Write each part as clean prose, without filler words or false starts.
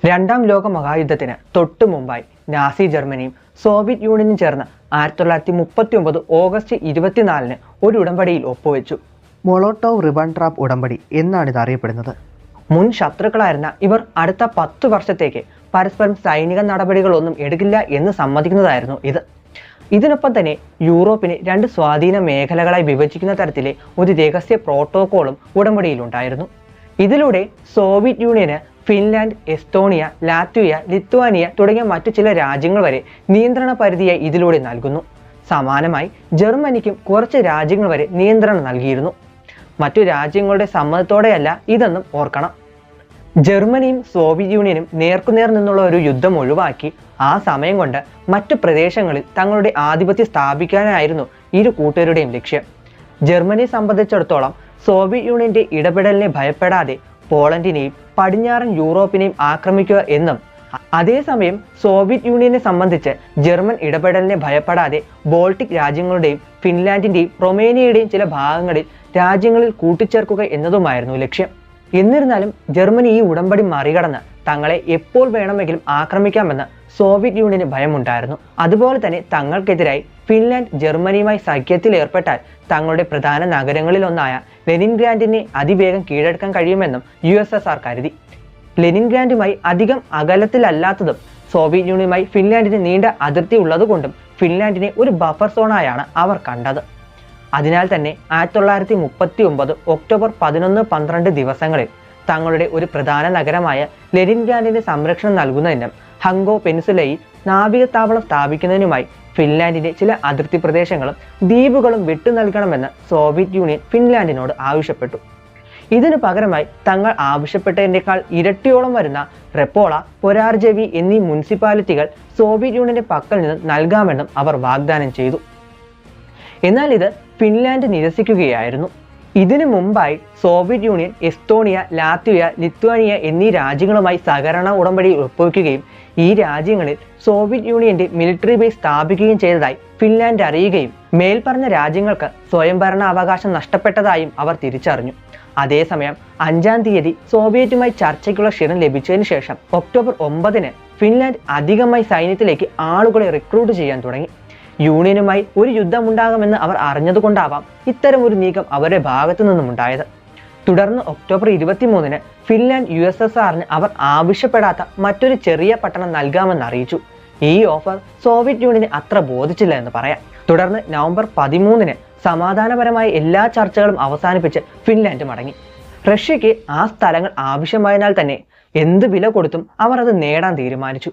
രണ്ടാം ലോക മഹായുദ്ധത്തിന് തൊട്ടു മുമ്പായി നാസി ജർമ്മനിയും സോവിയറ്റ് യൂണിയനും ചേർന്ന് 1939 ഓഗസ്റ്റ് 24 ഒരു ഉടമ്പടിയിൽ ഒപ്പുവെച്ചു. മൊളോട്ടോവ് റിബൻട്രോപ്പ് ഉടമ്പടി എന്നാണ് ഇത് അറിയപ്പെടുന്നത്. മുൻ ശത്രുക്കളായിരുന്ന ഇവർ അടുത്ത 10 വർഷത്തേക്ക് പരസ്പരം സൈനിക നടപടികളൊന്നും എടുക്കില്ല എന്ന് സമ്മതിക്കുന്നതായിരുന്നു ഇത്. ഇതിനൊപ്പം തന്നെ യൂറോപ്പിനെ 2 സ്വാധീന മേഖലകളായി വിഭജിക്കുന്ന തരത്തിലെ ഒരു രഹസ്യ പ്രോട്ടോകോളും ഉടമ്പടിയിലുണ്ടായിരുന്നു. ഇതിലൂടെ സോവിയറ്റ് യൂണിയന് ഫിൻലാൻഡ്, എസ്തോണിയ, ലാത്വിയ, ലിത്വാനിയ തുടങ്ങിയ മറ്റു ചില രാജ്യങ്ങൾ വരെ നിയന്ത്രണ പരിധിയായി ഇതിലൂടെ നൽകുന്നു. സമാനമായി ജർമ്മനിക്കും കുറച്ച് രാജ്യങ്ങൾ വരെ നിയന്ത്രണം നൽകിയിരുന്നു. മറ്റു രാജ്യങ്ങളുടെ സമ്മതത്തോടെയല്ല ഇതെന്നും ഓർക്കണം. ജർമ്മനിയും സോവിയറ്റ് യൂണിയനും നേർക്കുനേർ നിന്നുള്ള ഒരു യുദ്ധം ഒഴിവാക്കി ആ സമയം കൊണ്ട് മറ്റു പ്രദേശങ്ങളിൽ തങ്ങളുടെ ആധിപത്യം സ്ഥാപിക്കാനായിരുന്നു ഇരു കൂട്ടരുടെയും ലക്ഷ്യം. ജർമ്മനിയെ സംബന്ധിച്ചിടത്തോളം സോവിയറ്റ് യൂണിയന്റെ ഇടപെടലിനെ ഭയപ്പെടാതെ പോളണ്ടിനെയും പടിഞ്ഞാറൻ യൂറോപ്പിനെയും ആക്രമിക്കുക എന്നും, അതേസമയം സോവിയറ്റ് യൂണിയനെ സംബന്ധിച്ച് ജർമ്മൻ ഇടപെടലിനെ ഭയപ്പെടാതെ ബോൾട്ടിക് രാജ്യങ്ങളുടെയും ഫിൻലാൻഡിന്റെയും റൊമേനിയയുടെയും ചില ഭാഗങ്ങളിൽ രാജ്യങ്ങളിൽ കൂട്ടിച്ചേർക്കുക എന്നതുമായിരുന്നു ലക്ഷ്യം. എന്നിരുന്നാലും ജർമ്മനി ഈ ഉടമ്പടി മറികടന്ന് തങ്ങളെ എപ്പോൾ വേണമെങ്കിലും ആക്രമിക്കാമെന്ന് സോവിയറ്റ് യൂണിയന് ഭയമുണ്ടായിരുന്നു. അതുപോലെ തന്നെ തങ്ങൾക്കെതിരായി ഫിൻലാൻഡ് ജർമ്മനിയുമായി സഖ്യത്തിൽ ഏർപ്പെട്ടാൽ തങ്ങളുടെ പ്രധാന നഗരങ്ങളിലൊന്നായ ലെനിൻഗ്രാഡിനെ അതിവേഗം കീഴടക്കാൻ കഴിയുമെന്നും USSR കരുതി. ലെനിൻഗ്രാഡുമായി അധികം അകലത്തിലല്ലാത്തതും സോവിയറ്റ് യൂണിയനുമായി ഫിൻലാൻഡിന് നീണ്ട അതിർത്തി ഉള്ളതുകൊണ്ടും ഫിൻലാൻഡിനെ ഒരു ബഫർ സോണായാണ് അവർ കണ്ടത്. അതിനാൽ തന്നെ 1939 ഒക്ടോബർ 11-12 ദിവസങ്ങളിൽ തങ്ങളുടെ ഒരു പ്രധാന നഗരമായ ലെനിൻഗ്രാഡിന് സംരക്ഷണം നൽകുന്നതിനും ഹംഗോ പെനിൻസുലയിൽ നാവികത്താവളം സ്ഥാപിക്കുന്നതിനുമായി ഫിൻലാൻഡിന്റെ ചില അതിർത്തി പ്രദേശങ്ങളും ദ്വീപുകളും വിട്ടു നൽകണമെന്ന് സോവിയറ്റ് യൂണിയൻ ഫിൻലാൻഡിനോട് ആവശ്യപ്പെട്ടു. ഇതിനു പകരമായി തങ്ങൾ ആവശ്യപ്പെട്ടതിനേക്കാൾ ഇരട്ടിയോളം വരുന്ന റെപ്പോള, പൊരാർജെവി എന്നീ മുനിസിപ്പാലിറ്റികൾ സോവിയറ്റ് യൂണിയന്റെ പക്കൽ നിന്ന് നൽകാമെന്നും അവർ വാഗ്ദാനം ചെയ്തു. എന്നാൽ ഇത് ഫിൻലാൻഡ് നിരസിക്കുകയായിരുന്നു. ഇതിനു മുമ്പായി Soviet union Estonia, Latvia, Lithuania എന്നീ രാജ്യങ്ങളുമായി സഹകരണ ഉടമ്പടിയിൽ ഒപ്പുവെക്കുകയും ഈ രാജ്യങ്ങളിൽ സോവിയറ്റ് യൂണിയന്റെ മിലിറ്ററി ബേസ് സ്ഥാപിക്കുകയും ചെയ്തതായി ഫിൻലാൻഡ് അറിയുകയും മേൽപ്പറഞ്ഞ രാജ്യങ്ങൾക്ക് സ്വയംഭരണ അവകാശം നഷ്ടപ്പെട്ടതായും അവർ തിരിച്ചറിഞ്ഞു. അതേസമയം 5-ാം തീയതി സോവിയറ്റുമായി ചർച്ചയ്ക്കുള്ള ക്ഷണം ലഭിച്ചതിന് ശേഷം ഒക്ടോബർ 9-ന് ഫിൻലാൻഡ് അധികമായി സൈന്യത്തിലേക്ക് ആളുകളെ റിക്രൂട്ട് ചെയ്യാൻ തുടങ്ങി. യൂണിയനുമായി ഒരു യുദ്ധമുണ്ടാകുമെന്ന് അവർ അറിഞ്ഞതുകൊണ്ടാവാം ഇത്തരം ഒരു നീക്കം അവരുടെ ഭാഗത്തു നിന്നുമുണ്ടായത്. തുടർന്ന് ഒക്ടോബർ 23-ന് ഫിൻലാൻഡ് USSRന് അവർ ആവശ്യപ്പെടാത്ത മറ്റൊരു ചെറിയ പട്ടണം നൽകാമെന്ന് അറിയിച്ചു. ഈ ഓഫർ സോവിയറ്റ് യൂണിയനെ അത്ര ബോധിച്ചില്ല എന്ന് പറയാം. തുടർന്ന് നവംബർ 13-ന് സമാധാനപരമായ എല്ലാ ചർച്ചകളും അവസാനിപ്പിച്ച് ഫിൻലാൻഡ് മടങ്ങി. റഷ്യക്ക് ആ സ്ഥലങ്ങൾ ആവശ്യമായതിനാൽ തന്നെ എന്ത് വില കൊടുത്തും അവർ അത് നേടാൻ തീരുമാനിച്ചു.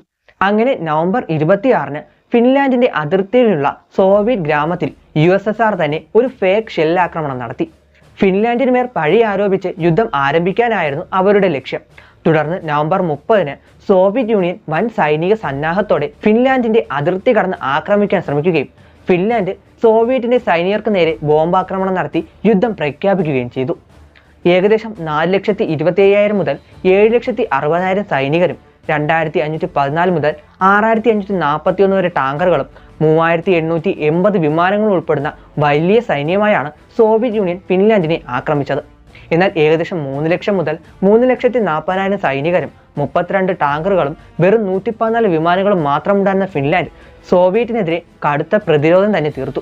അങ്ങനെ നവംബർ 26-ന് ഫിൻലാൻഡിന്റെ അതിർത്തിയിലുള്ള സോവിയറ്റ് ഗ്രാമത്തിൽ USSR തന്നെ ഒരു ഫേക്ക് ഷെല്ലാക്രമണം നടത്തി. ഫിൻലാൻഡിന് മേൽ പഴി ആരോപിച്ച് യുദ്ധം ആരംഭിക്കാനായിരുന്നു അവരുടെ ലക്ഷ്യം. തുടർന്ന് നവംബർ 30-ന് സോവിയറ്റ് യൂണിയൻ വൻ സൈനിക സന്നാഹത്തോടെ ഫിൻലാൻഡിന്റെ അതിർത്തി കടന്ന് ആക്രമിക്കാൻ ശ്രമിക്കുകയും ഫിൻലാൻഡ് സോവിയറ്റിന്റെ സൈനികർക്ക് നേരെ ബോംബാക്രമണം നടത്തി യുദ്ധം പ്രഖ്യാപിക്കുകയും ചെയ്തു. ഏകദേശം 4,27,000 മുതൽ 7,60,000 സൈനികരും 2,514 മുതൽ 6,541 വരെ ടാങ്കറുകളും 3,880 വിമാനങ്ങളും ഉൾപ്പെടുന്ന വലിയ സൈന്യമായാണ് സോവിയറ്റ് യൂണിയൻ ഫിൻലാൻഡിനെ ആക്രമിച്ചത്. എന്നാൽ ഏകദേശം 3 ലക്ഷം മുതൽ 3,40,000 സൈനികരും 32 ടാങ്കറുകളും വെറും 114 വിമാനങ്ങളും മാത്രമുണ്ടായിരുന്ന ഫിൻലാൻഡ് സോവിയറ്റിനെതിരെ കടുത്ത പ്രതിരോധം തന്നെ തീർത്തു.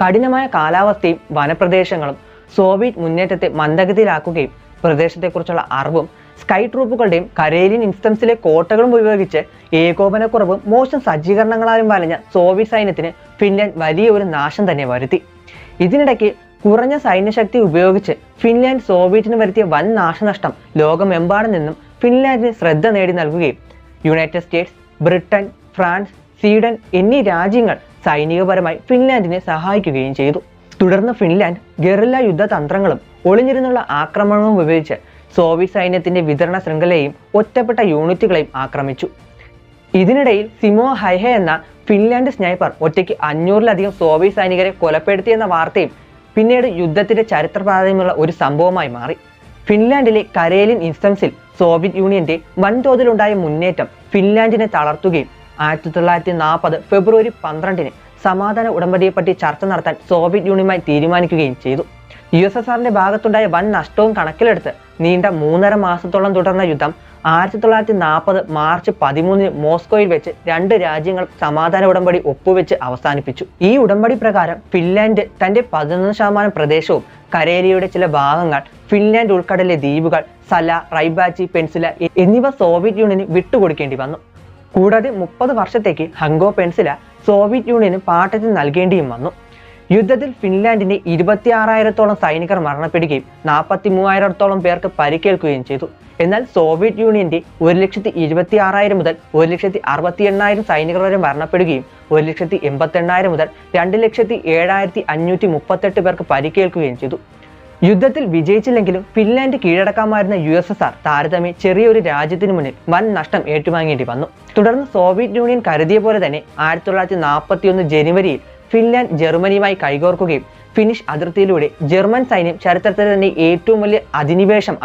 കഠിനമായ കാലാവസ്ഥയും വനപ്രദേശങ്ങളും സോവിയറ്റ് മുന്നേറ്റത്തെ മന്ദഗതിയിലാക്കുകയും പ്രദേശത്തെക്കുറിച്ചുള്ള അറിവും സ്കൈ ട്രൂപ്പുകളുടെയും കരേലിയൻ ഇൻസ്റ്റൻസിലെ കോട്ടകളും ഉപയോഗിച്ച് ഏകോപനക്കുറവും മോശം സജ്ജീകരണങ്ങളാലും വലഞ്ഞ സോവിയറ്റ് സൈന്യത്തിന് ഫിൻലാൻഡ് വലിയ ഒരു നാശം തന്നെ വരുത്തി. ഇതിനിടയ്ക്ക് കുറഞ്ഞ സൈന്യശക്തി ഉപയോഗിച്ച് ഫിൻലാൻഡ് സോവിയറ്റിന് വരുത്തിയ വൻ നാശനഷ്ടം ലോകമെമ്പാടും നിന്നും ഫിൻലാൻഡിന് ശ്രദ്ധ നേടി നൽകുകയും United States, Britain, France, Sweden എന്നീ രാജ്യങ്ങൾ സൈനികപരമായി ഫിൻലാൻഡിനെ സഹായിക്കുകയും ചെയ്തു. തുടർന്ന് ഫിൻലാൻഡ് ഗറില്ല യുദ്ധതന്ത്രങ്ങളും ഒളിഞ്ഞിരുന്നുള്ള ആക്രമണവും ഉപയോഗിച്ച് സോവിയറ്റ് സൈന്യത്തിന്റെ വിതരണ ശൃംഖലയെയും ഒറ്റപ്പെട്ട യൂണിറ്റുകളെയും ആക്രമിച്ചു. ഇതിനിടയിൽ സിമോ ഹൈഹെ എന്ന ഫിൻലാൻഡ് സ്നൈപ്പർ ഒറ്റയ്ക്ക് 500-ലധികം സോവിയറ്റ് സൈനികരെ കൊലപ്പെടുത്തിയെന്ന വാർത്തയും പിന്നീട് യുദ്ധത്തിന്റെ ചരിത്ര പ്രാധാന്യമുള്ള ഒരു സംഭവമായി മാറി. ഫിൻലാൻഡിലെ കരേലിയൻ ഇൻസ്റ്റൻസിൽ സോവിയറ്റ് യൂണിയന്റെ വൻതോതിലുണ്ടായ മുന്നേറ്റം ഫിൻലാൻഡിനെ തളർത്തുകയും 1940 ഫെബ്രുവരി 12-ന് സമാധാന ഉടമ്പടിയെപ്പറ്റി ചർച്ച നടത്താൻ സോവിയറ്റ് യൂണിയനുമായി തീരുമാനിക്കുകയും ചെയ്തു. USSRന്റെ ഭാഗത്തുണ്ടായ വൻ നഷ്ടവും കണക്കിലെടുത്ത് നീണ്ട 3.5 മാസത്തോളം തുടർന്ന യുദ്ധം 1940 മാർച്ച് 13 മോസ്കോയിൽ വെച്ച് രണ്ട് രാജ്യങ്ങൾ സമാധാന ഉടമ്പടി ഒപ്പുവെച്ച് അവസാനിപ്പിച്ചു. ഈ ഉടമ്പടി പ്രകാരം ഫിൻലാൻഡ് തന്റെ 11% പ്രദേശവും കരേലിയയുടെ ചില ഭാഗങ്ങൾ, ഫിൻലാൻഡ് ഉൾക്കടലിലെ ദ്വീപുകൾ, സല, റൈബാച്ചി പെൻസില എന്നിവ സോവിയറ്റ് യൂണിയന് വിട്ടുകൊടുക്കേണ്ടി വന്നു. കൂടാതെ 30 വർഷത്തേക്ക് ഹംഗോ പെൻസില സോവിയറ്റ് യൂണിയന് പാട്ടത്തിന് നൽകേണ്ടിയും വന്നു. യുദ്ധത്തിൽ ഫിൻലാൻഡിന്റെ 26,000-ഓളം സൈനികർ മരണപ്പെടുകയും 43,000-ഓളം പേർക്ക് പരിക്കേൽക്കുകയും ചെയ്തു. എന്നാൽ സോവിയറ്റ് യൂണിയന്റെ 1,26,000 മുതൽ 1,68,000 സൈനികർ വരെ മരണപ്പെടുകയും 1,88,000 മുതൽ 2,07,538 പേർക്ക് പരിക്കേൽക്കുകയും ചെയ്തു. യുദ്ധത്തിൽ വിജയിച്ചില്ലെങ്കിലും ഫിൻലാൻഡ് കീഴടക്കാമായിരുന്ന USSR താരതമ്യം ചെറിയൊരു രാജ്യത്തിനു മുന്നിൽ വൻ നഷ്ടം ഏറ്റുവാങ്ങേണ്ടി വന്നു. തുടർന്ന് സോവിയറ്റ് യൂണിയൻ കരുതിയ പോലെ തന്നെ 1941 ജനുവരിയിൽ ഫിൻലാൻഡ് ജർമ്മനിയുമായി കൈകോർക്കുകയും ഫിനിഷ് അതിർത്തിയിലൂടെ ജർമ്മൻ സൈന്യം ചരിത്രത്തിലെ തന്നെ ഏറ്റവും വലിയ അധിനിവേശം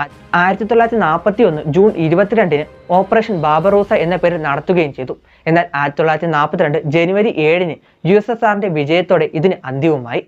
1941 ജൂൺ 22-ന് ഓപ്പറേഷൻ ബാബറോസ എന്ന പേരിൽ നടത്തുകയും ചെയ്തു. എന്നാൽ 1942 ജനുവരി 7-ന് USSRന്റെ വിജയത്തോടെ ഇതിന് അന്ത്യവുമായി.